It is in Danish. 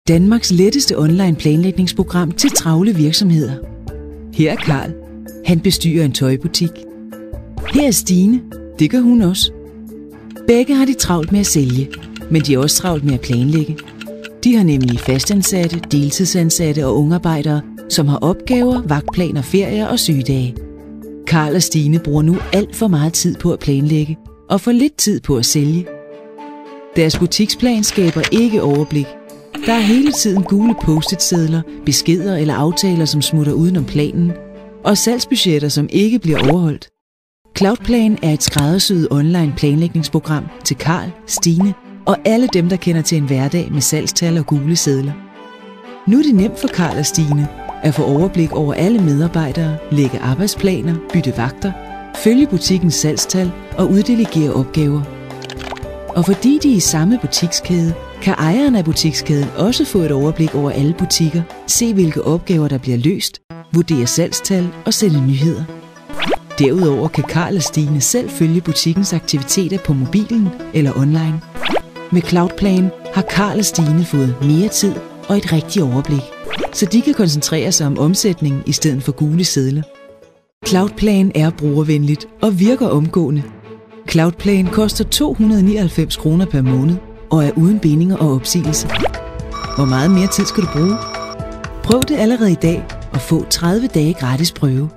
Danmarks letteste online planlægningsprogram til travle virksomheder. Her er Karl. Han bestyrer en tøjbutik. Her er Stine. Det gør hun også. Begge har de travlt med at sælge, men de er også travlt med at planlægge. De har nemlig fastansatte, deltidsansatte og ungarbejdere, som har opgaver, vagtplaner, ferier og sygedage. Karl og Stine bruger nu alt for meget tid på at planlægge og for lidt tid på at sælge. Deres butiksplan skaber ikke overblik. Der er hele tiden gule post-it-sedler, beskeder eller aftaler, som smutter udenom planen, og salgsbudgetter, som ikke bliver overholdt. Cloudplan er et skræddersyet online planlægningsprogram til Karl, Stine og alle dem, der kender til en hverdag med salgstal og gule sedler. Nu er det nemt for Karl og Stine at få overblik over alle medarbejdere, lægge arbejdsplaner, bytte vagter, følge butikkens salgstal og uddelegere opgaver. Og fordi de er i samme butikskæde, kan ejeren af butikskæden også få et overblik over alle butikker, se hvilke opgaver der bliver løst, vurdere salgstal og sende nyheder. Derudover kan Karl og Stine selv følge butikkens aktiviteter på mobilen eller online. Med Cloudplan har Karl og Stine fået mere tid og et rigtigt overblik, så de kan koncentrere sig om omsætning i stedet for gule sedler. Cloudplan er brugervenligt og virker omgående. Cloudplan koster 299 kroner per måned og er uden bindinger og opsigelse. Hvor meget mere tid skal du bruge? Prøv det allerede i dag og få 30 dage gratis prøve.